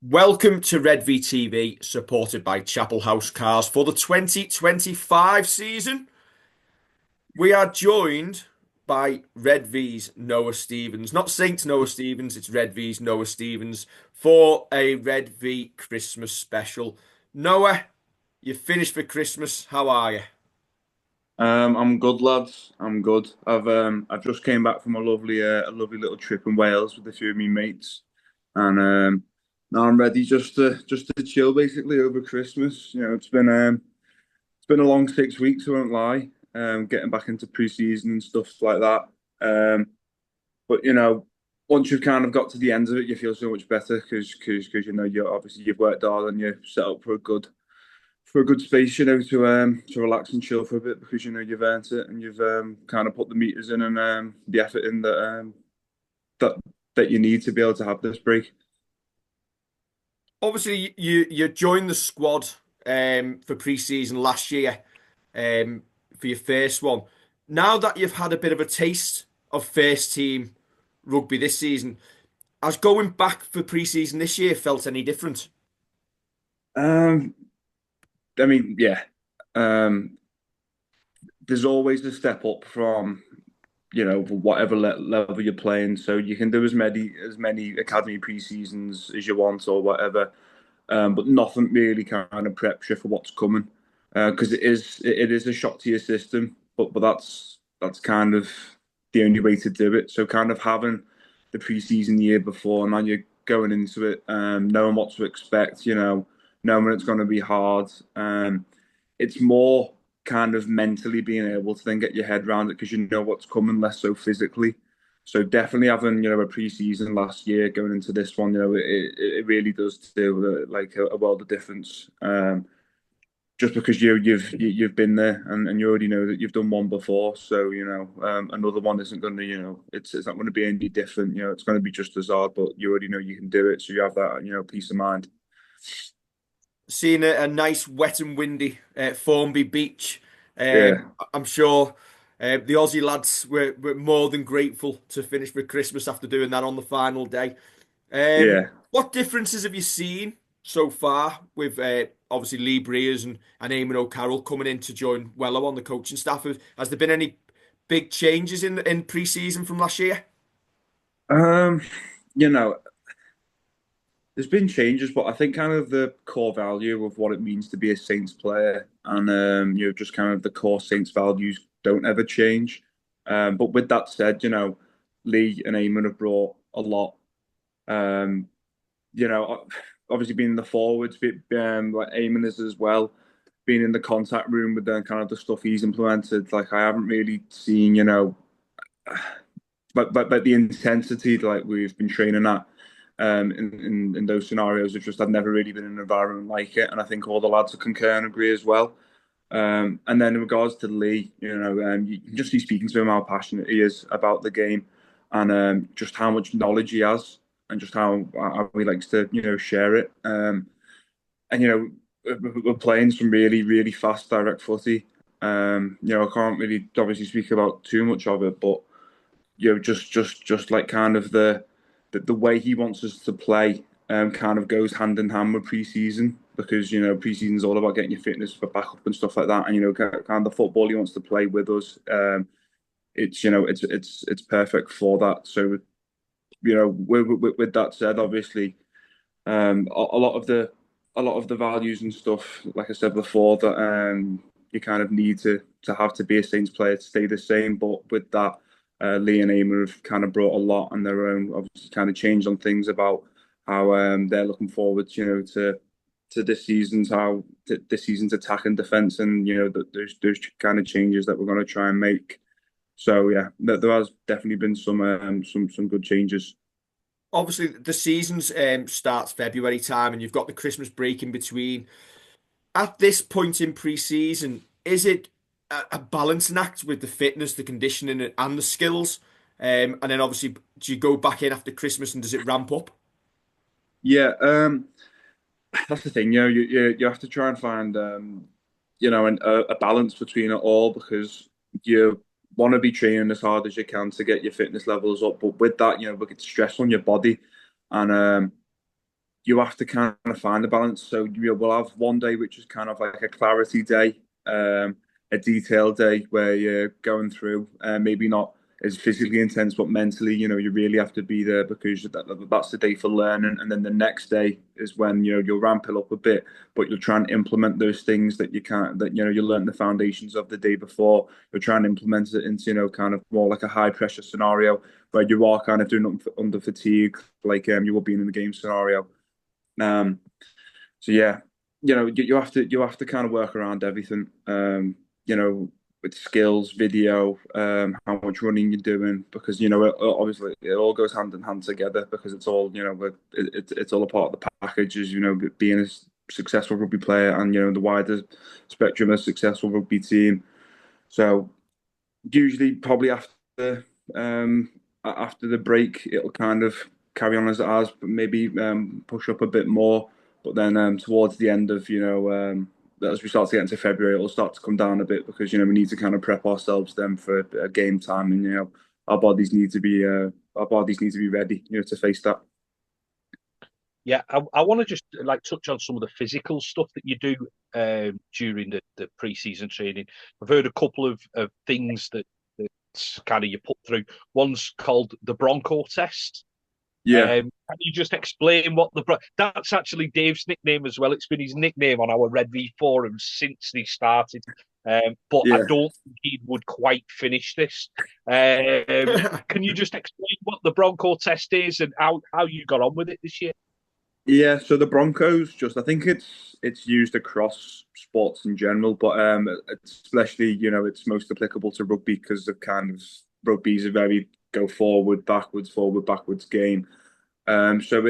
Welcome to Redvee TV, supported by Chapel House Cars for the 2025 season. We are joined by Redvee's Noah Stevens, not Saint Noah Stevens, it's Redvee's Noah Stevens for a Redvee Christmas special. Noah, you finished for Christmas. How are you? I'm good, lads. I'm good. I've just came back from a lovely little trip in Wales with a few of my mates, and now I'm ready just to chill basically over Christmas. It's been a long 6 weeks, I won't lie. Getting back into pre-season and stuff like that. Um, but once you've kind of got to the end of it, you feel so much better because you've worked hard and you're set up for a good space, to relax and chill for a bit because you've earned it and you've kind of put the meters in and the effort in that that you need to be able to have this break. Obviously, you joined the squad for pre-season last year for your first one. Now that you've had a bit of a taste of first team rugby this season, has going back for pre-season this year felt any different? Um, I mean, yeah, um, there's always a step up from whatever level you're playing. So you can do as many academy pre-seasons as you want or whatever, but nothing really kind of preps you for what's coming because it is a shock to your system. But that's kind of the only way to do it. So kind of having the pre-season year before, and then you're going into it, knowing what to expect. Knowing it's going to be hard. It's more kind of mentally being able to then get your head around it because you know what's coming, less so physically. So definitely having a pre-season last year going into this one, it really does do like a world of difference. Just because you've been there and you already know that you've done one before, so another one isn't going to it's not going to be any different. It's going to be just as hard, but you already know you can do it, so you have that peace of mind. Seeing a nice wet and windy Formby beach, Yeah, I'm sure the Aussie lads were more than grateful to finish for Christmas after doing that on the final day. yeah. What differences have you seen so far with obviously Lee Breers and Eamon O'Carroll coming in to join Wello on the coaching staff? Has there been any big changes in pre-season from last year? Um, you know, there's been changes, but I think kind of the core value of what it means to be a Saints player and just kind of the core Saints values don't ever change. But with that said, Lee and Eamon have brought a lot. Um, Obviously being in the forwards, like Eamon is as well, being in the contact room with the kind of the stuff he's implemented. Like I haven't really seen, but the intensity like we've been training at in those scenarios, I've never really been in an environment like it, and I think all the lads will concur and agree as well. And then in regards to Lee, you can just see speaking to him how passionate he is about the game, and just how much knowledge he has, and just how he likes to share it. And we're playing some really really fast direct footy. I can't really obviously speak about too much of it, but just like kind of the way he wants us to play kind of goes hand in hand with preseason because preseason is all about getting your fitness for backup and stuff like that, and kind of the football he wants to play with us. It's perfect for that. So with that said, obviously, a lot of the values and stuff, like I said before, that you kind of need to have to be a Saints player to stay the same. But with that, Lee and Eamon have kind of brought a lot on their own, obviously kind of changed on things about how they're looking forward, to this season's attack and defense, and that there's kind of changes that we're going to try and make. So yeah, there has definitely been some good changes. Obviously, the season's starts February time, and you've got the Christmas break in between. At this point in pre-season, is it a balancing act with the fitness, the conditioning, and the skills? And then obviously, do you go back in after Christmas and does it ramp up? Yeah, that's the thing. You have to try and find a balance between it all because you want to be training as hard as you can to get your fitness levels up, but with that, we get stress on your body, and you have to kind of find the balance. So we'll have one day which is kind of like a clarity day, a detailed day where you're going through, maybe not as physically intense, but mentally, you really have to be there because that's the day for learning. And then the next day is when, you'll ramp it up a bit, but you'll try and implement those things that you can't, that, you learn the foundations of the day before. You'll try and implement it into, kind of more like a high pressure scenario where you are kind of doing it under fatigue, like you will be in the game scenario. Um, so yeah, you have to kind of work around everything. With skills, video, how much running you're doing, because obviously it all goes hand in hand together because it's all it's all a part of the package. Is being a successful rugby player and the wider spectrum of successful rugby team. So usually probably after the break, it'll kind of carry on as it has, but maybe push up a bit more. But then towards the end of as we start to get into February, it'll start to come down a bit because we need to kind of prep ourselves then for a game time, and our bodies need to be ready, to face that. Yeah, I want to just like touch on some of the physical stuff that you do during the pre-season training. I've heard a couple of things that's kind of you put through. One's called the bronco test. Yeah, Can you just explain what that's actually Dave's nickname as well? It's been his nickname on our Redvee forum since they started. But I yeah. don't think he would quite finish this. Can you just explain what the bronco test is and how you got on with it this year? Yeah, so the Broncos I think it's used across sports in general, but especially it's most applicable to rugby because of kind of rugby is a very go forward, backwards game. So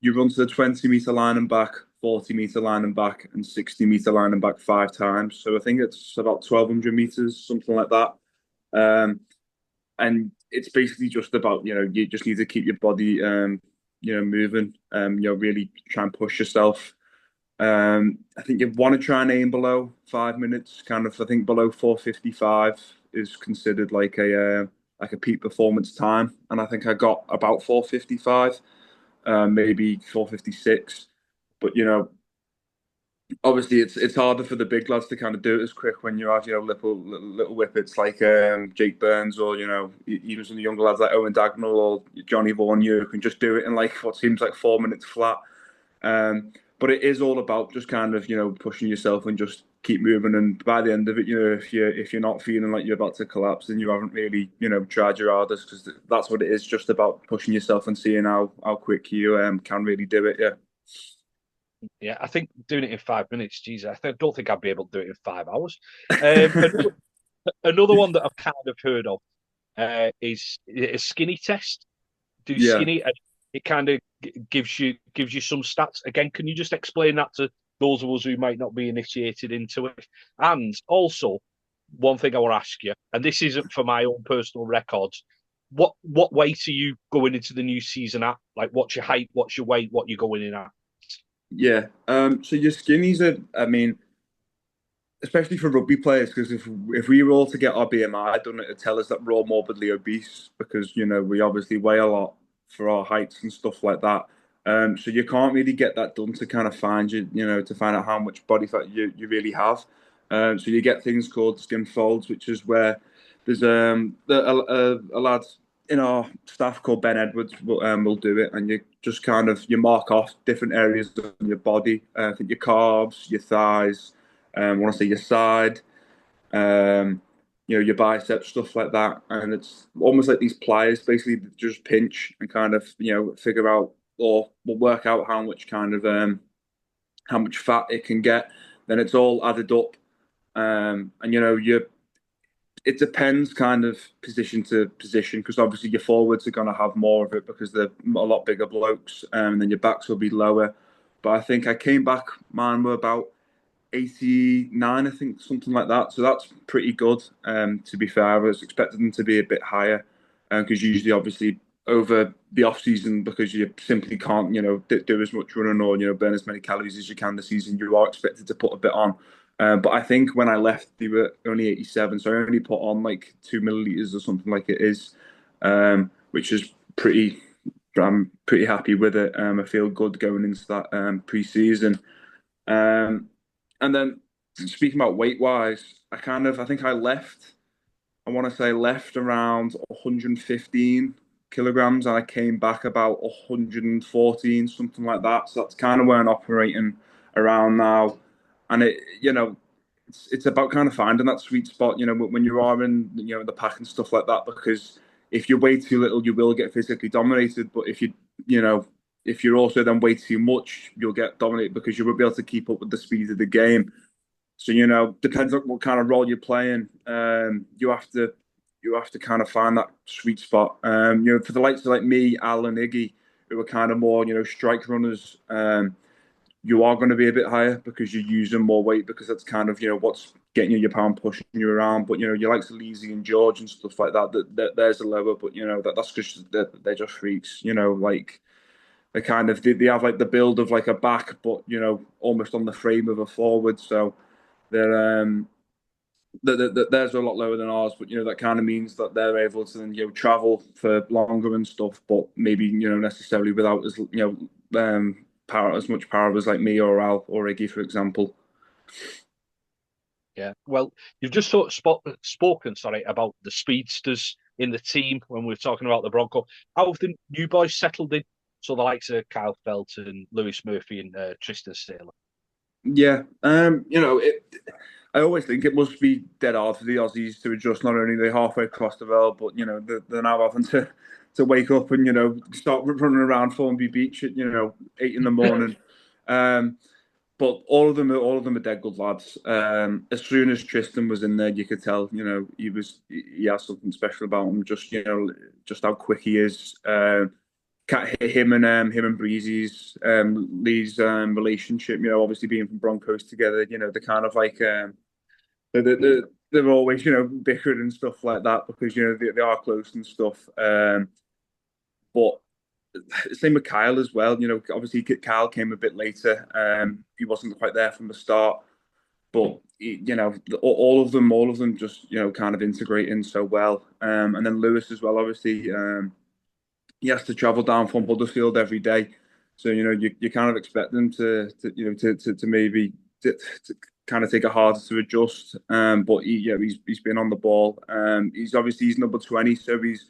you run to the 20-meter line and back, 40-meter line and back, and 60-meter line and back 5 times. So I think it's about 1,200 meters, something like that. And it's basically just about you just need to keep your body moving, really try and push yourself. I think you want to try and aim below 5 minutes, kind of. I think below 4:55 is considered like a peak performance time, and I think I got about 4:55, maybe 4:56. But obviously it's harder for the big lads to kind of do it as quick when you have little whippets like Jake Burns, or even some of the younger lads like Owen Dagnall or Johnny Vaughan. You can just do it in like what seems like 4 minutes flat. But it is all about just kind of pushing yourself and just keep moving. And by the end of it, if you're not feeling like you're about to collapse, then you haven't really tried your hardest, because that's what it is, just about pushing yourself and seeing how quick you can really do it. Yeah. Yeah, I think doing it in 5 minutes, geez, don't think I'd be able to do it in 5 hours. Another one that I've kind of heard of is a skinny test. Do Yeah. skinny, and it kind of gives you some stats. Again, can you just explain that to those of us who might not be initiated into it? And also, one thing I want to ask you, and this isn't for my own personal records. What weight are you going into the new season at? Like, what's your height? What's your weight? What you going in at? Yeah. So your skinnies are, I mean, especially for rugby players, because if we were all to get our BMI done, it'd tell us that we're all morbidly obese, because we obviously weigh a lot for our heights and stuff like that. So you can't really get that done to kind of to find out how much body fat you really have. So you get things called skinfolds, which is where there's a lad in our staff called Ben Edwards will do it, and you mark off different areas of your body. I think your calves, your thighs, I want to say your side, your biceps, stuff like that. And it's almost like these pliers, basically, that just pinch and kind of, figure out, or will work out how much how much fat it can get. Then it's all added up. And it depends kind of position to position, because obviously your forwards are going to have more of it because they're a lot bigger blokes, and then your backs will be lower. But I think I came back, mine were about 89, I think, something like that. So that's pretty good. To be fair, I was expecting them to be a bit higher, because usually, obviously, over the off season, because you simply can't, do as much running or burn as many calories as you can this season, you are expected to put a bit on. But I think when I left, they were only 87, so I only put on like 2 milliliters or something like it is, which is I'm pretty happy with it. I feel good going into that pre-season. And then speaking about weight wise, I think I left. I want to say left around 115 kilograms, and I came back about 114, something like that. So that's kind of where I'm operating around now. And it's about kind of finding that sweet spot, when you are in, the pack and stuff like that, because if you're way too little, you will get physically dominated. But you know, if you're also then way too much, you'll get dominated because you won't be able to keep up with the speed of the game. So, depends on what kind of role you're playing. You have to kind of find that sweet spot. For the likes of like me, Al and Iggy, who are kind of more, strike runners, you are going to be a bit higher because you're using more weight because that's kind of, what's getting you your pound pushing you around. But, you likes Leezy and George and stuff like that, there's a lower, but, that's because they're just freaks, like they have like the build of like a back, but, almost on the frame of a forward. So, they're theirs are a lot lower than ours, but that kind of means that they're able to then travel for longer and stuff, but maybe necessarily without as power as much power as like me or Al or Iggy, for example. Yeah, well, you've just spoken, sorry, about the speedsters in the team when we were talking about the Bronco. How have the new boys settled in? So the likes of Kyle Felton, Lewis Murphy, and Tristan Saylor. Yeah, I always think it must be dead hard for the Aussies to adjust. Not only they halfway across the world, but they're now having to wake up and start running around Formby Beach at 8 in the morning. But all of them are dead good lads. As soon as Tristan was in there, you could tell he has something special about him. Just how quick he is. Him and Breezy's Lee's relationship. Obviously being from Broncos together. They're kind of like they're always bickering and stuff like that because they are close and stuff. But same with Kyle as well. Obviously Kyle came a bit later. He wasn't quite there from the start, but all of them just kind of integrating so well. And then Lewis as well. Obviously, he has to travel down from Huddersfield every day, so you kind of expect them to maybe to kind of take it harder to adjust. But he's been on the ball. He's number 20, so he's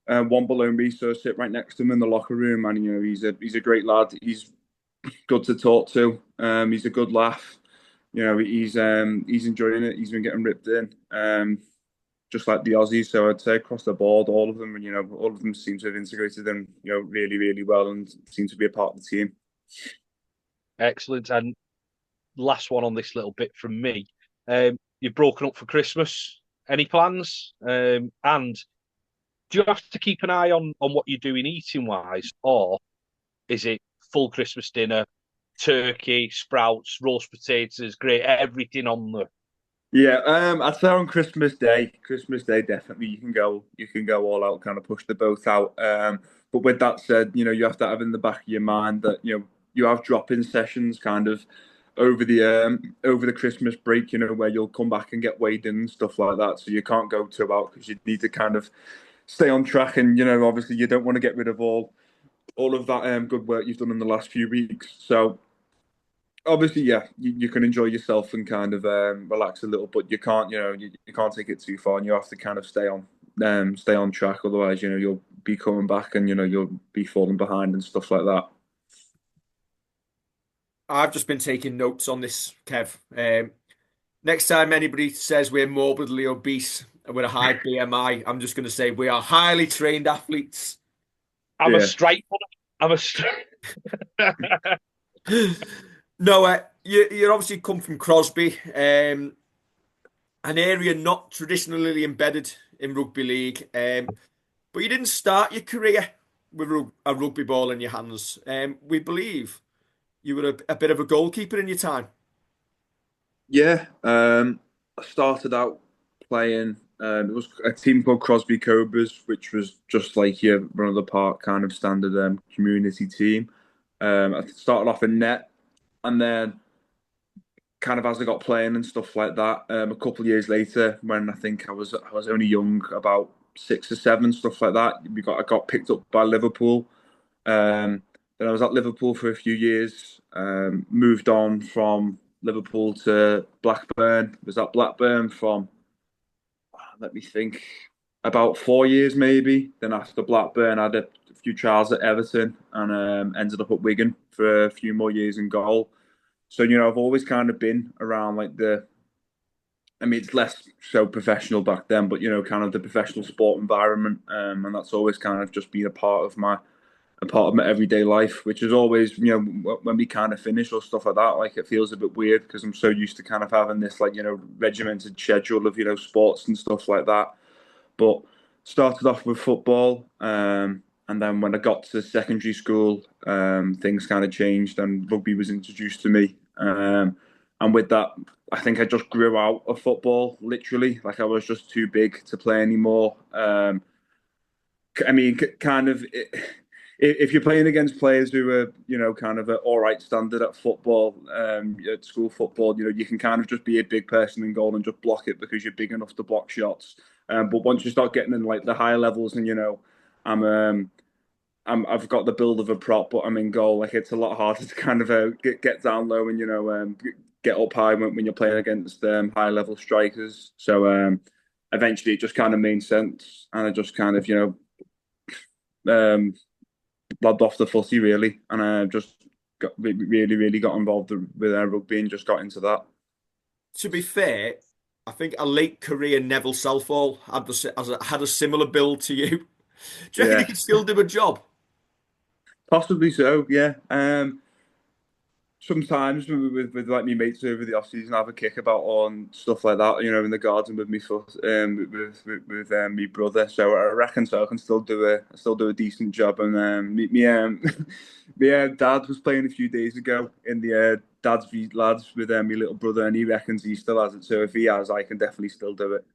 one below me, so I sit right next to him in the locker room, and he's a great lad. He's good to talk to. He's a good laugh. He's enjoying it. He's been getting ripped in, just like the Aussies. So I'd say across the board, all of them, all of them seem to have integrated them, really, really well, and seem to be a part of the team. Excellent. And last one on this little bit from me. You've broken up for Christmas. Any plans? And do you have to keep an eye on what you're doing eating wise, or is it full Christmas dinner, turkey, sprouts, roast potatoes, great, everything on the? Yeah, I'd say on Christmas Day, definitely you can go all out, kind of push the boat out. But with that said, you have to have in the back of your mind that you have drop-in sessions kind of over the Christmas break, where you'll come back and get weighed in and stuff like that. So you can't go too out because you need to kind of stay on track, and obviously you don't want to get rid of all of that good work you've done in the last few weeks. So obviously, yeah, you can enjoy yourself and kind of relax a little, but you can't, you can't take it too far, and you have to kind of stay on track. Otherwise, you'll be coming back, and you'll be falling behind and stuff like that. I've just been taking notes on this, Kev. Next time anybody says we're morbidly obese and with a high BMI, I'm just going to say we are highly trained athletes. I'm a strike. I'm a strike. No, you're obviously come from Crosby, an area not traditionally embedded in rugby league, but you didn't start your career with a rugby ball in your hands. We believe you were a bit of a goalkeeper in your time. Yeah, I started out playing. It was a team called Crosby Cobras, which was just like your run of the park kind of standard community team. I started off in net, and then kind of as I got playing and stuff like that, a couple of years later, when I think I was only young, about 6 or 7, stuff like that, I got picked up by Liverpool, Then I was at Liverpool for a few years. Moved on from Liverpool to Blackburn. Was at Blackburn from, let me think, about 4 years maybe. Then after Blackburn, I had a few trials at Everton and ended up at Wigan for a few more years in goal. So, I've always kind of been around like I mean, it's less so professional back then, but kind of the professional sport environment, and that's always kind of just been a part of my everyday life, which is always, when we kind of finish or stuff like that, like it feels a bit weird because I'm so used to kind of having this like, regimented schedule of, sports and stuff like that. But started off with football, and then when I got to secondary school, things kind of changed and rugby was introduced to me. And with that, I think I just grew out of football, literally. Like I was just too big to play anymore. I mean, kind of, if you're playing against players who are, kind of an all right standard at football, at school football, you can kind of just be a big person in goal and just block it because you're big enough to block shots. But once you start getting in like the higher levels, and I've got the build of a prop, but I'm in goal. Like it's a lot harder to kind of get down low and get up high when you're playing against high level strikers. So eventually, it just kind of made sense, and I just kind of lobbed off the footy really, and I just really got involved with rugby and just got into that. To be fair, I think a late career Neville Southall had a similar build to you. Do you reckon he Yeah, could still do a job? possibly so. Yeah. Sometimes with like my mates over the off season, I have a kick about on stuff like that, in the garden with me foot, with my brother. So I reckon so. I can still do a decent job. And my dad was playing a few days ago in the dad's v lads with my little brother, and he reckons he still has it. So if he has, I can definitely still do it.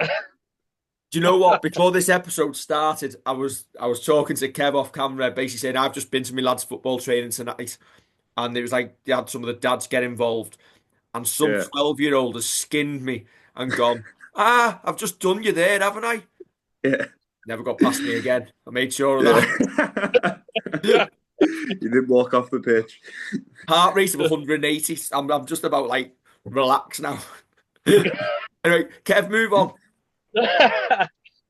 Do you know what? Before this episode started, I was talking to Kev off camera, basically saying I've just been to my lads' football training tonight, and it was like they had some of the dads get involved, and some Yeah, 12-year-old has skinned me and gone, I've just done you there, haven't I? yeah, Never got past me again. I made sure of yeah. that. You didn't walk off the pitch. Heart rate of 180. I'm just about like relax now. Anyway, Kev, move on.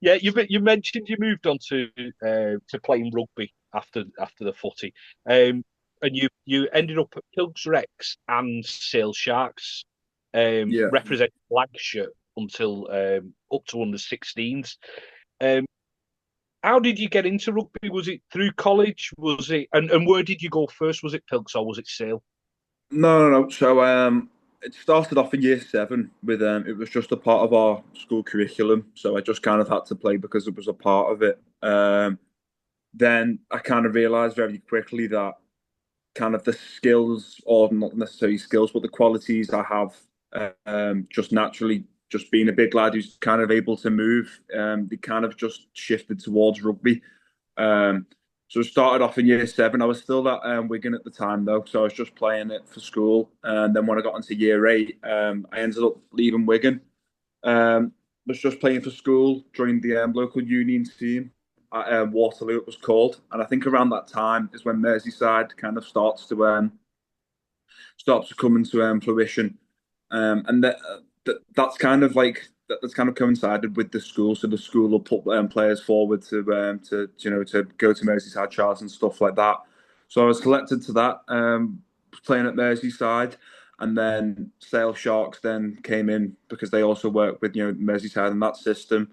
Yeah, you mentioned you moved on to playing rugby after the footy, and you ended up at Kilkes Rex and Sale Sharks, Yeah. representing Lancashire until up to under 16s. Um, how did you get into rugby? Was it through college? Was it and where did you go first? Was it Kilkes or was it Sale? No. So it started off in year 7 with it was just a part of our school curriculum. So I just kind of had to play because it was a part of it. Then I kind of realised very quickly that kind of the skills, or not necessarily skills, but the qualities I have, just naturally, just being a big lad who's kind of able to move, they kind of just shifted towards rugby. Um, so I started off in year 7. I was still at Wigan at the time though, so I was just playing it for school. And then when I got into year 8, I ended up leaving Wigan. Was just playing for school, joined the local union team at Waterloo, it was called. And I think around that time is when Merseyside kind of starts to come into fruition. And that's kind of like that's kind of coincided with the school. So the school will put players forward to go to Merseyside trials and stuff like that. So I was selected to that, playing at Merseyside, and then Sale Sharks then came in because they also work with Merseyside and that system.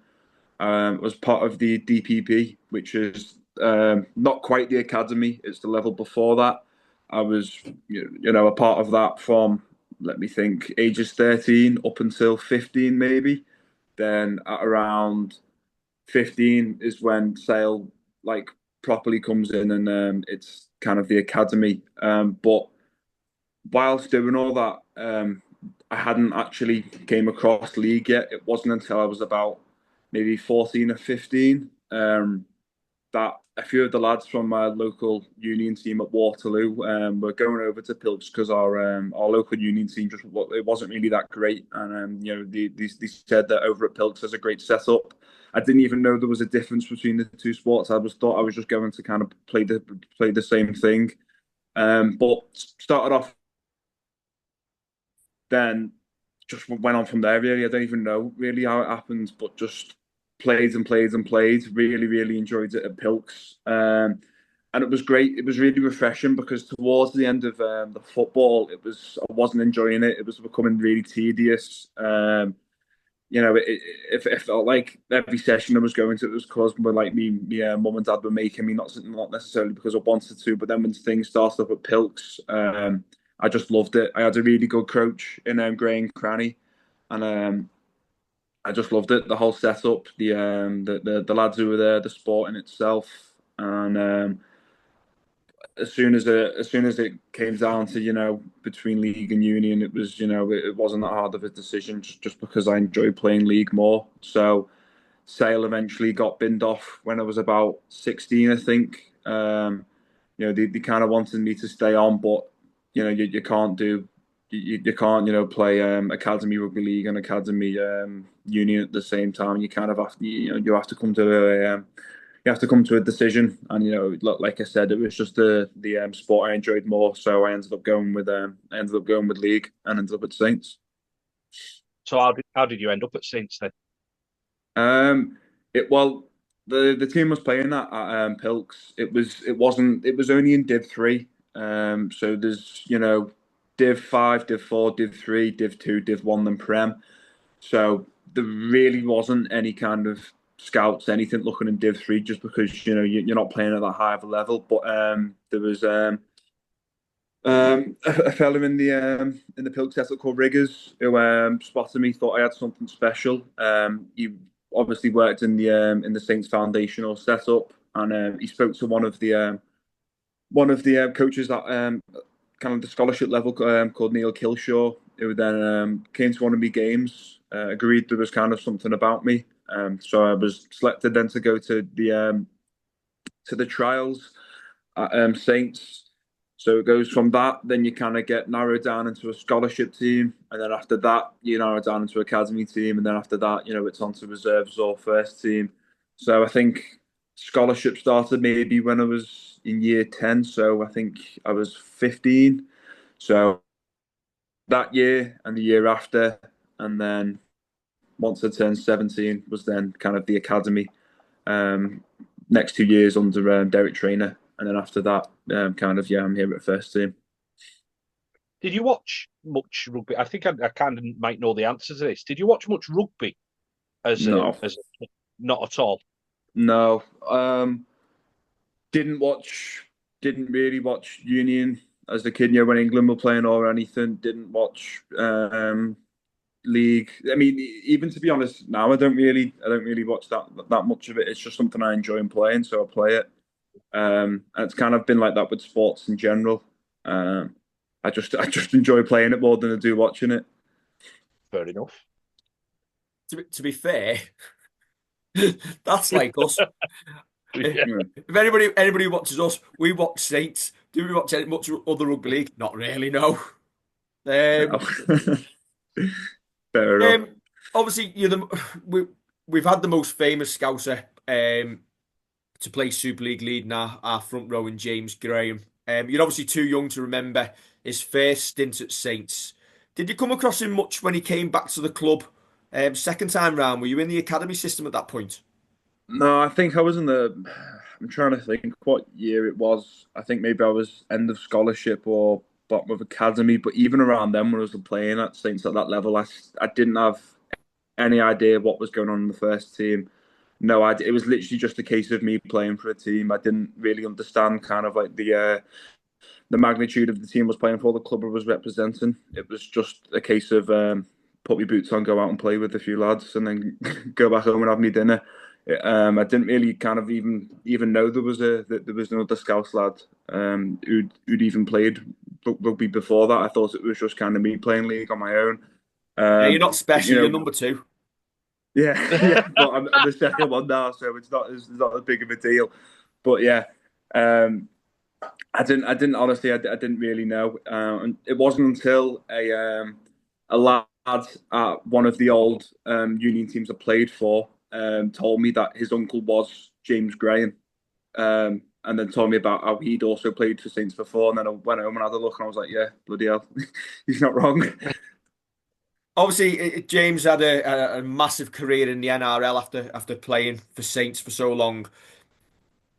Was part of the DPP, which is not quite the academy; it's the level before that. I was, a part of that from, let me think, ages 13 up until 15, maybe. Then at around 15 is when Sale like properly comes in, and it's kind of the academy. But whilst doing all that, I hadn't actually came across league yet. It wasn't until I was about maybe 14 or 15, that a few of the lads from my local union team at Waterloo were going over to Pilch because our local union team it wasn't really that great, and they said that over at Pilch there's a great setup, I didn't even know there was a difference between the two sports. I was thought I was just going to kind of play the same thing. But started off then just went on from there. Really, I don't even know really how it happened, but just played and played and played. Really, really enjoyed it at Pilks, and it was great. It was really refreshing because towards the end of the football, I wasn't enjoying it. It was becoming really tedious. It felt like every session I was going to, it was caused by like mum and dad were making me, not necessarily because I wanted to, but then when things started up at Pilks, I just loved it. I had a really good coach in Gray and Cranny, and I just loved it. The whole setup, the lads who were there, the sport in itself, and as soon as it came down to between league and union, it was it wasn't that hard of a decision just because I enjoy playing league more. So Sale eventually got binned off when I was about 16, I think. They kind of wanted me to stay on, but you can't do you can't play academy rugby league and academy union at the same time. You kind of have to you have to come to a decision. And like I said, it was just the sport I enjoyed more. So I ended up going with league and ended up at Saints. So how did you end up at Saints then? Well, the team was playing that at Pilks. It was only in Div 3. So there's Div 5, Div 4, Div 3, Div 2, Div 1, then Prem. So there really wasn't any kind of scouts, anything looking in Div 3, just because you're not playing at that high of a level. But there was a fella in the Pilk setup called Riggers who spotted me, thought I had something special. He obviously worked in the Saints foundational setup, and he spoke to one of the coaches at kind of the scholarship level called Neil Kilshaw, who then came to one of my games, agreed there was kind of something about me. So I was selected then to go to the trials at Saints. So it goes from that, then you kind of get narrowed down into a scholarship team, and then after that, you narrow down into academy team, and then after that, it's on to reserves or first team. So I think scholarship started maybe when I was in year 10, so I think I was 15. So that year and the year after, and then once I turned 17 was then kind of the academy. Next 2 years under Derek Trainer, and then after that, I'm here at first team. Did you watch much rugby? I think I kind of might know the answer to this. Did you watch much rugby No. Not at all? No. Didn't really watch Union as a kid, when England were playing or anything. Didn't watch league. I mean, even to be honest, now I don't really watch that much of it. It's just something I enjoy playing, so I play it. And it's kind of been like that with sports in general. I just enjoy playing it more than I do watching it. Fair enough. To be fair, that's like us. Yeah. If anybody watches us, we watch Saints. Do we watch much other rugby league? Not really, no. No. Fair enough. Obviously, we've had the most famous Scouser to play Super League lead now, our front row, in James Graham. You're obviously too young to remember his first stint at Saints. Did you come across him much when he came back to the club second time round? Were you in the academy system at that point? No, I think I was I'm trying to think what year it was. I think maybe I was end of scholarship or bottom of academy. But even around then, when I was playing at Saints at that level, I didn't have any idea what was going on in the first team. No, it was literally just a case of me playing for a team. I didn't really understand kind of like the magnitude of the team I was playing for, the club I was representing. It was just a case of put my boots on, go out and play with a few lads, and then go back home and have me dinner. I didn't really kind of even know there was another Scouse lad who'd even played rugby before that. I thought it was just kind of me playing league on my own. Yeah, you're not special. You're number 2. Yeah, yeah, but I'm the second one now, so it's not as big of a deal. But yeah, I didn't honestly, I didn't really know, and it wasn't until a lad at one of the old union teams I played for told me that his uncle was James Graham, and then told me about how he'd also played for Saints before. And then I went home and had a look, and I was like, yeah, bloody hell, he's not wrong. Obviously, James had a massive career in the NRL after playing for Saints for so long.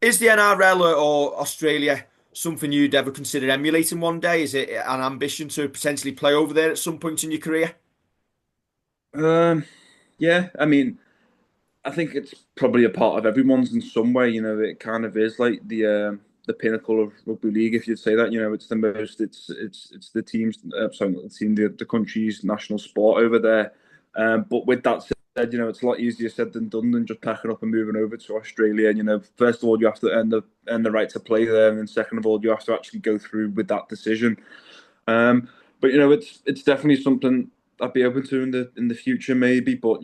Is the NRL or Australia something you'd ever consider emulating one day? Is it an ambition to potentially play over there at some point in your career? Um, yeah, I mean, I think it's probably a part of everyone's in some way. It kind of is like the pinnacle of rugby league, if you'd say that. It's the most. It's the team's. Sorry, not the team. The country's national sport over there. But with that said, it's a lot easier said than done than just packing up and moving over to Australia. First of all, you have to earn the right to play there, and then second of all, you have to actually go through with that decision. But it's definitely something I'd be open to in the future, maybe. But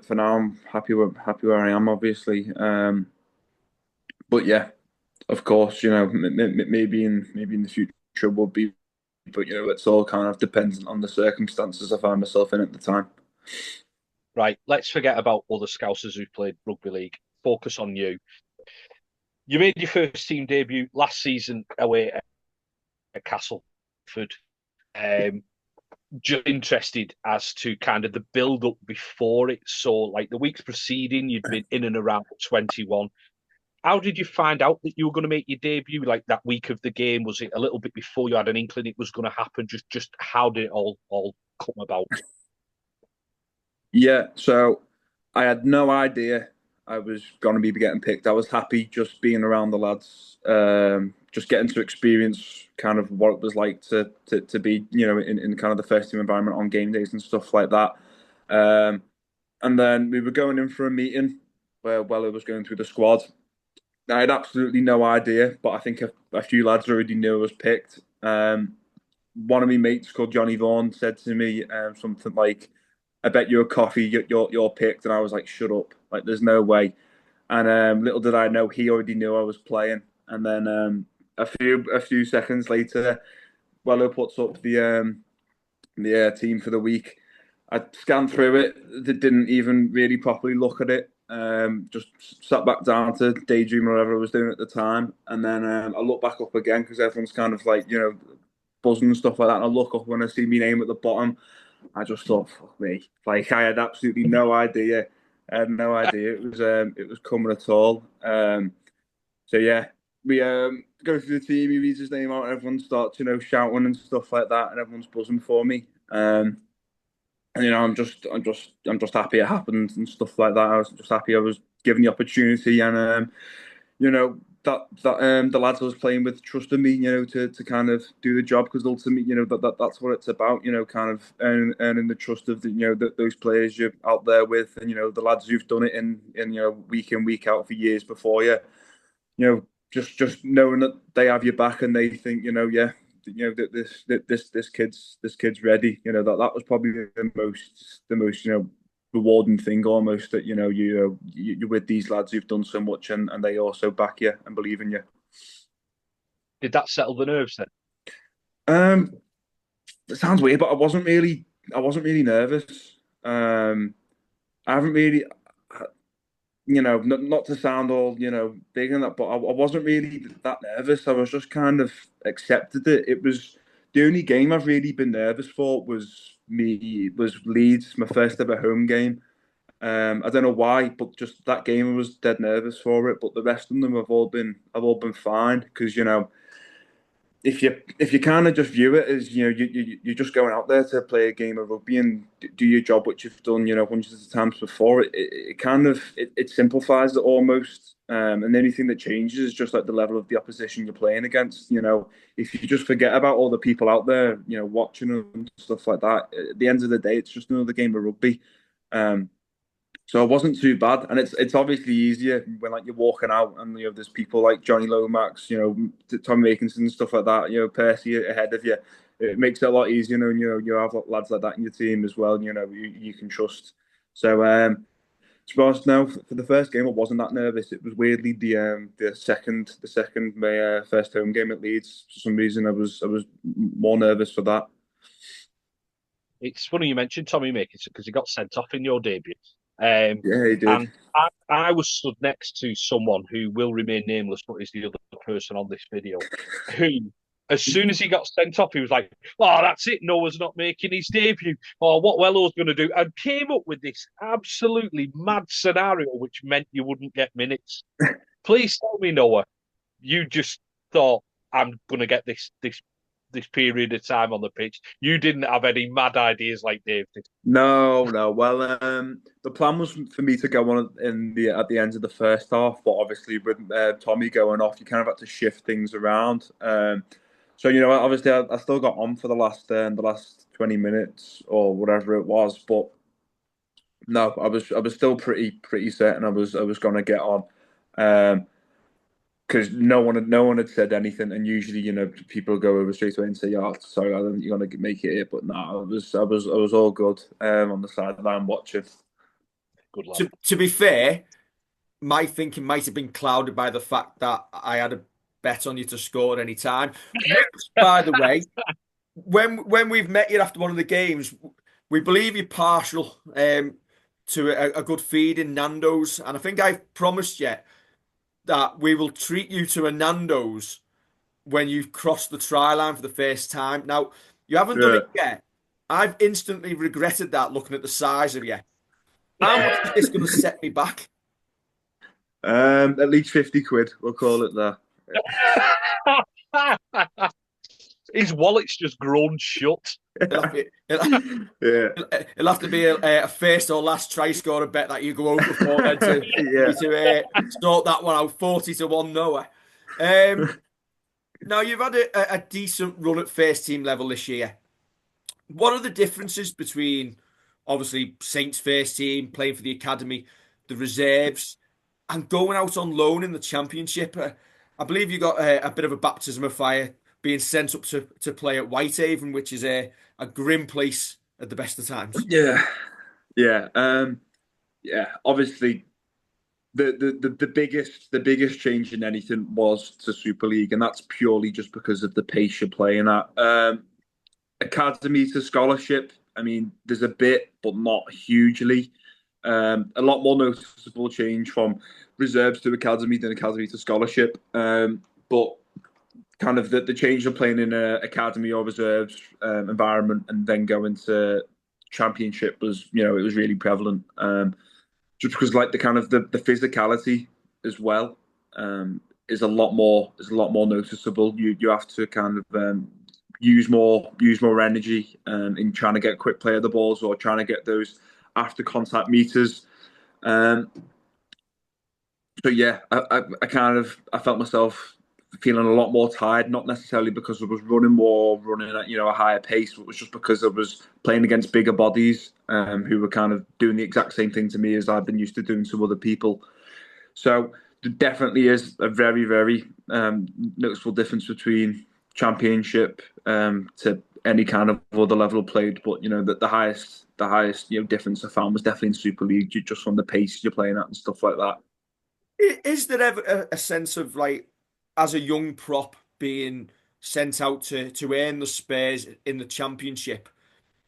for now, I'm happy where I am, obviously. But yeah, of course, maybe in the future would be. But it's all kind of dependent on the circumstances I find myself in at the time. Right, let's forget about other Scousers who played rugby league. Focus on you. You made your first team debut last season away at Castleford. Just interested as to kind of the build up before it. So, like the weeks preceding, you'd been in and around 21. How did you find out that you were going to make your debut? Like that week of the game, was it a little bit before you had an inkling it was going to happen? Just how did it all come about? Yeah, so I had no idea I was going to be getting picked. I was happy just being around the lads, just getting to experience kind of what it was like to be, in kind of the first team environment on game days and stuff like that. And then we were going in for a meeting where Weller was going through the squad. I had absolutely no idea, but I think a few lads already knew I was picked. One of my mates called Johnny Vaughan said to me something like, "I bet you a coffee you're picked," and I was like, "Shut up! Like, there's no way." And little did I know, he already knew I was playing. And then a few seconds later, Wello puts up the team for the week. I scanned through it. They didn't even really properly look at it. Just sat back down to daydream or whatever I was doing at the time, and then I look back up again because everyone's kind of like buzzing and stuff like that. And I look up when I see my name at the bottom. I just thought, fuck me, like I had absolutely no idea. I had no idea it was coming at all. So yeah, we go through the team. He reads his name out, and everyone starts shouting and stuff like that, and everyone's buzzing for me. And I'm just happy it happened and stuff like that. I was just happy I was given the opportunity, and that the lads I was playing with trusted me, to kind of do the job, because ultimately, that's what it's about, kind of earning the trust of those players you're out there with, and the lads who've done it in week in week out for years before you, just knowing that they have your back and they think, yeah, that this kid's ready. That was probably the most rewarding thing almost, that you're with these lads who've done so much, and they also back you and believe in you. Did that settle the nerves then? It sounds weird, but I wasn't really nervous. I haven't really, not to sound all, big in that, but I wasn't really that nervous. I was just kind of accepted it. It was the only game I've really been nervous for was Leeds, my first ever home game. I don't know why, but just that game I was dead nervous for it. But the rest of them have all been fine, because if you kind of just view it as you're just going out there to play a game of rugby and do your job, which you've done hundreds of times before, it kind of it simplifies it almost, and anything that changes is just like the level of the opposition you're playing against. If you just forget about all the people out there watching and stuff like that, at the end of the day it's just another game of rugby. So it wasn't too bad, and it's obviously easier when like you're walking out and there's people like Johnny Lomax, Tommy Makinson and stuff like that, Percy ahead of you. It makes it a lot easier, and you have lads like that in your team as well. You can trust. So to be honest, now for the first game, I wasn't that nervous. It was weirdly the second my first home game at Leeds. For some reason, I was more nervous for that. It's funny you mentioned Tommy Makinson because he got sent off in your debut. Yeah, he did. And I was stood next to someone who will remain nameless, but is the other person on this video, who, as soon as he got sent off, he was like, "Oh, that's it. Noah's not making his debut. Oh, what Wello's going to do?" And came up with this absolutely mad scenario, which meant you wouldn't get minutes. Please tell me, Noah, you just thought, "I'm going to get this period of time on the pitch." You didn't have any mad ideas like Dave did. No, no. Well, the plan was for me to go on at the end of the first half, but obviously with Tommy going off, you kind of had to shift things around. So obviously I still got on for the last 20 minutes or whatever it was, but no, I was still pretty certain I was going to get on. Because no one had said anything, and usually people go over straight away and say, "Yeah, sorry, I don't think you're gonna make it here." But no, I was all good on the sideline watching. Good lad. To be fair, my thinking might have been clouded by the fact that I had a bet on you to score at any time. Which, by the way, when we've met you after one of the games, we believe you're partial to a good feed in Nando's, and I think I've promised you that we will treat you to a Nando's when you've crossed the try line for the first time. Now, you haven't done Yeah. it yet. I've instantly regretted that looking at the size of you. How much is this going to set me back? At least 50 quid, we'll call it that. His wallet's just grown shut. It'll have to, Yeah, it'll have to be a first or last try scorer bet that you go over for then to, yeah. sort that one out. 40-1 Noah. Now, you've had a decent run at first team level this year. What are the differences between, obviously, Saints first team, playing for the academy, the reserves, and going out on loan in the championship? I believe you got a bit of a baptism of fire being sent up to play at Whitehaven, which is a grim place at the best of times. Yeah, yeah, yeah. Obviously, the biggest change in anything was to Super League, and that's purely just because of the pace you're playing at. Academy to scholarship, I mean, there's a bit, but not hugely. A lot more noticeable change from reserves to academy than academy to scholarship. But kind of the change of playing in a academy or reserves environment and then going to championship was, it was really prevalent. Just because like the kind of the physicality as well is a lot more noticeable. You have to kind of use more energy in trying to get quick play of the balls or trying to get those after contact meters. So yeah, I felt myself feeling a lot more tired, not necessarily because I was running at a higher pace, but it was just because I was playing against bigger bodies who were kind of doing the exact same thing to me as I've been used to doing to other people. So there definitely is a very, very noticeable difference between championship to any kind of other level played. But the highest difference I found was definitely in Super League, just from the pace you're playing at and stuff like that. Is there ever a sense of, like, as a young prop being sent out to earn the spares in the championship,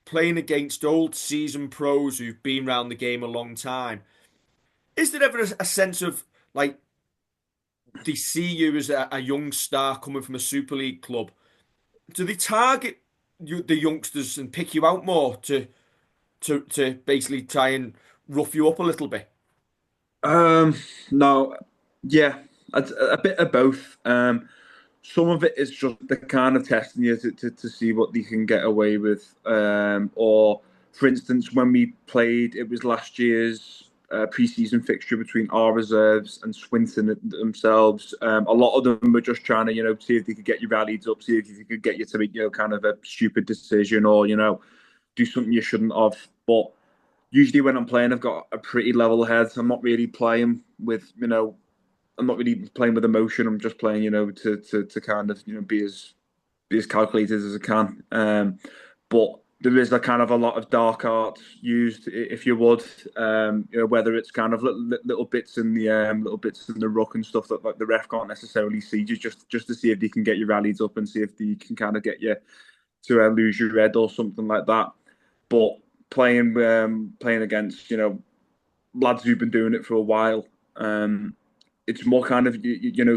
playing against old seasoned pros who've been around the game a long time? Is there ever a sense of, like, they see you as a young star coming from a Super League club? Do they target the youngsters and pick you out more to basically try and rough you up a little bit? No, yeah, a bit of both. Some of it is just the kind of testing you to see what they can get away with. Or, for instance, when we played, it was last year's preseason fixture between our reserves and Swinton themselves. A lot of them were just trying to, see if they could get you rallied up, see if they could get you to make, kind of a stupid decision or, do something you shouldn't have. But usually when I'm playing, I've got a pretty level head. I'm not really playing with, I'm not really playing with emotion. I'm just playing, to kind of, be as calculated as I can. But there is a kind of a lot of dark arts used, if you would, whether it's kind of little bits in the ruck and stuff that like the ref can't necessarily see, just to see if they can get you rallied up and see if they can kind of get you to lose your head or something like that. But playing against lads who've been doing it for a while. It's more kind of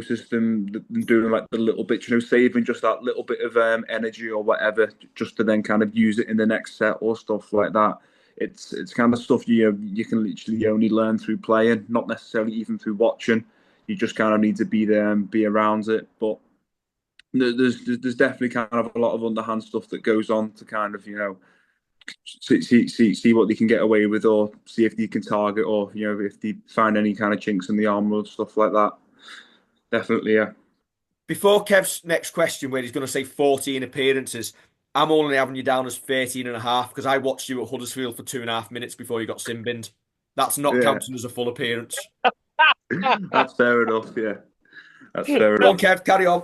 system than doing like the little bit, saving just that little bit of energy or whatever, just to then kind of use it in the next set or stuff like that. It's kind of stuff you can literally only learn through playing, not necessarily even through watching. You just kind of need to be there and be around it. But there's definitely kind of a lot of underhand stuff that goes on to kind of see what they can get away with, or see if they can target, or if they find any kind of chinks in the armor, stuff like that. Definitely, yeah. Before Kev's next question, where he's going to say 14 appearances, I'm only having you down as 13 and a half because I watched you at Huddersfield for 2.5 minutes before you got sin binned. That's not Yeah, counting as a full appearance. that's fair enough. Yeah, that's fair Go on, enough. Kev, carry on.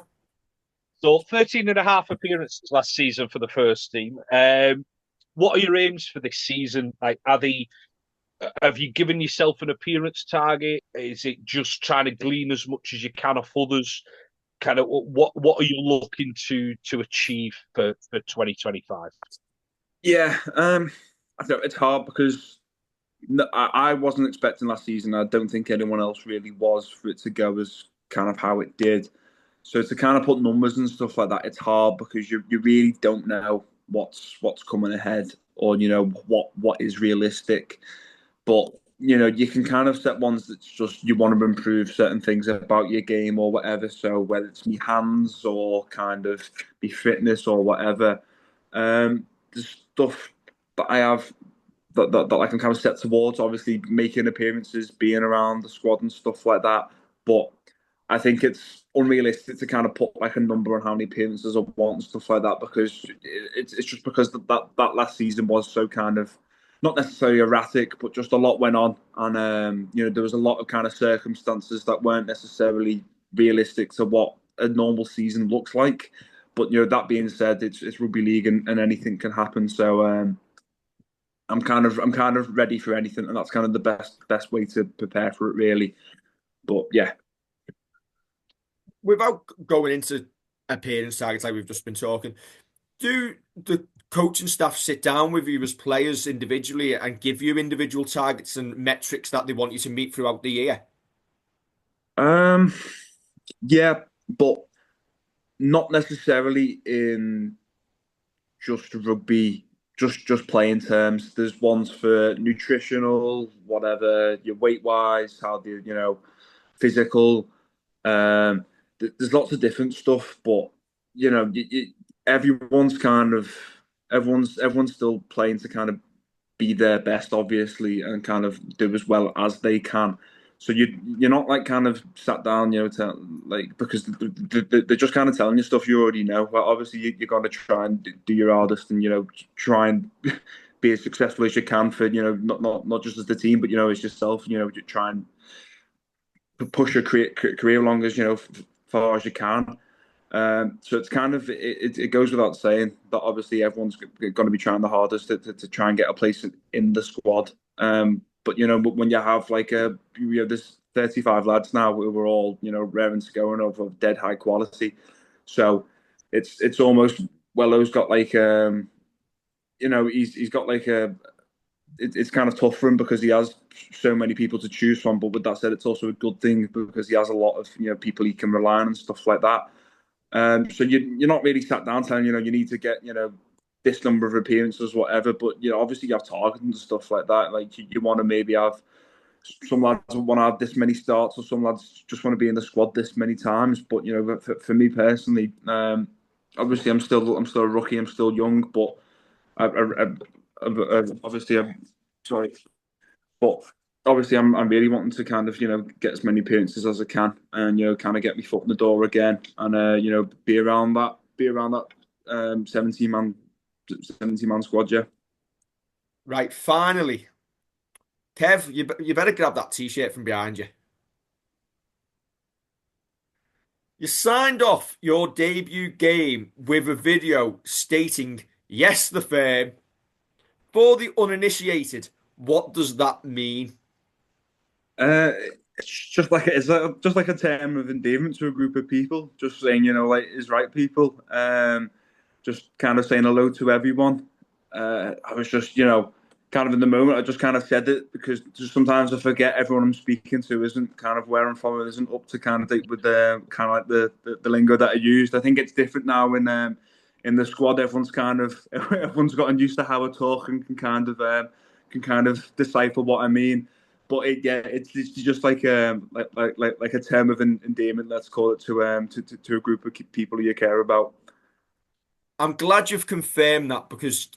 So 13 and a half appearances last season for the first team. What are your aims for this season? Like, have you given yourself an appearance target? Is it just trying to glean as much as you can off others? Kind of what are you looking to achieve for 2025? Yeah, I think it's hard because I wasn't expecting last season. I don't think anyone else really was, for it to go as kind of how it did. So to kind of put numbers and stuff like that, it's hard because you really don't know what's coming ahead, or what is realistic. But you can kind of set ones that's just you want to improve certain things about your game or whatever. So whether it's me hands or kind of be fitness or whatever, there's stuff that I have that I can kind of set towards. Obviously, making appearances, being around the squad and stuff like that. But I think it's unrealistic to kind of put like a number on how many appearances I want and stuff like that, because it's just because that last season was so kind of not necessarily erratic, but just a lot went on, and there was a lot of kind of circumstances that weren't necessarily realistic to what a normal season looks like. But that being said, it's rugby league, and anything can happen. So I'm kind of ready for anything, and that's kind of the best way to prepare for it, really. But yeah. Without going into appearance targets like we've just been talking, do the coaching staff sit down with you as players individually and give you individual targets and metrics that they want you to meet throughout the year? Um, yeah, but not necessarily in just rugby, just playing terms. There's ones for nutritional, whatever, your weight wise, how the physical. There's lots of different stuff, but everyone's kind of everyone's still playing to kind of be their best, obviously, and kind of do as well as they can. So you're not like kind of sat down, because they're just kind of telling you stuff you already know. Well, obviously you got to try and do your hardest, and try and be as successful as you can for not just as the team, but as yourself. You try and push your career along as far as you can. So it's kind of it goes without saying that obviously everyone's going to be trying the hardest to try and get a place in the squad. But when you have like there's 35 lads now who we're all raring to go and of dead high quality. So it's almost Wello's got like he's got like it's kind of tough for him because he has so many people to choose from. But with that said, it's also a good thing because he has a lot of people he can rely on and stuff like that. So you're not really sat down telling you need to get this number of appearances, whatever. But obviously you have targets and stuff like that. Like you want to maybe have some lads want to have this many starts, or some lads just want to be in the squad this many times. But for me personally, obviously I'm still a rookie, I'm still young, but obviously I'm sorry, but obviously I'm really wanting to kind of get as many appearances as I can, and kind of get my foot in the door again, and be around that 70 man squad. Yeah. Right, finally, Kev, you better grab that t-shirt from behind you. You signed off your debut game with a video stating, "Yes, the firm." For the uninitiated, what does that mean? It's just like a term of endearment to a group of people, just saying like is right people, just kind of saying hello to everyone. I was just kind of in the moment, I just kind of said it because just sometimes I forget everyone I'm speaking to isn't kind of where I'm from, isn't up to kind of with the kind of like the lingo that I used. I think it's different now in the squad. Everyone's gotten used to how I talk and can kind of decipher what I mean. But it's just like a term of endearment, let's call it, to a group of people you care about. I'm glad you've confirmed that because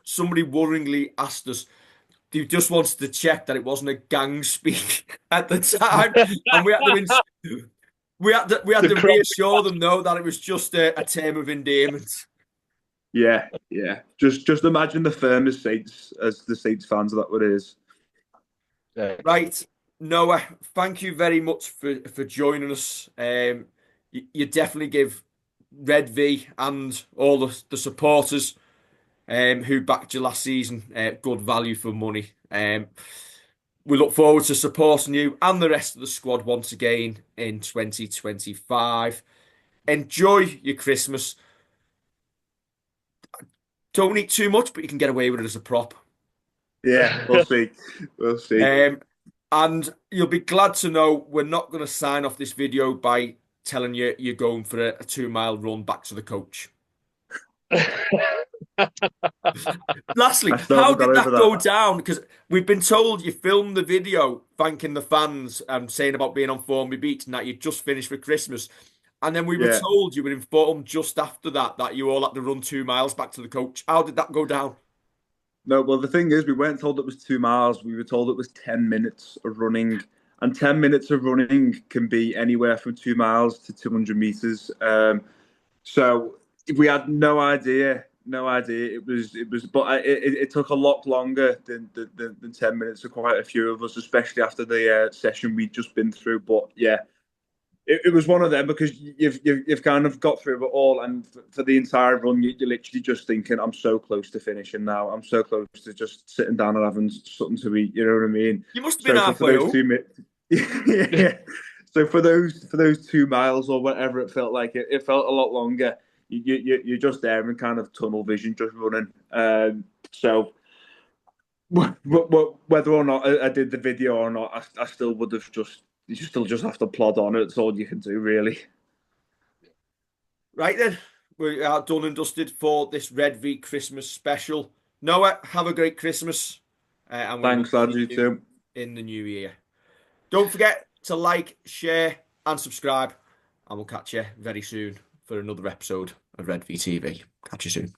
somebody worryingly asked us, they just wanted to check that it wasn't a gang speak at the time. And we had to reassure them, though, that it was just a term of endearment. Yeah, yeah. Just imagine the firm as the Saints fans. That's what it is. Right, Noah. Thank you very much for joining us. You definitely give Redvee and all the supporters who backed you last season good value for money. We look forward to supporting you and the rest of the squad once again in 2025. Enjoy your Christmas. Don't eat too much, but you can get away with it as a prop. Yeah, we'll see. We'll see. And you'll be glad to know we're not going to sign off this video by telling you you're going for a 2 mile run back to the coach. Lastly, how did that go down? Because we've been told you filmed the video thanking the fans and saying about being on Formby Beach and that you just finished for Christmas. And then we were told, you were informed just after that you all had to run 2 miles back to the coach. How did that go down? No, well, the thing is, we weren't told it was 2 miles. We were told it was 10 minutes of running. And 10 minutes of running can be anywhere from 2 miles to 200 meters. So we had no idea. No idea. But it took a lot longer than 10 minutes for quite a few of us, especially after the session we'd just been through. But yeah, it was one of them because you've kind of got through it all, and for the entire run, you're literally just thinking, "I'm so close to finishing now. I'm so close to just sitting down and having something to eat." You know what I mean? You must have been halfway home. Yeah. So for those 2 miles or whatever it felt like, it felt a lot longer. You're just there in kind of tunnel vision, just running. So whether or not I did the video or not, I still would have just. You still just have to plod on. It's all you can do, really. Right then, we are done and dusted for this Redvee Christmas special. Noah, have a great Christmas. And Thanks, lads. You too. In the new year. Don't forget to like, share, and subscribe. And we'll catch you very soon for another episode of Redvee TV. Catch you soon.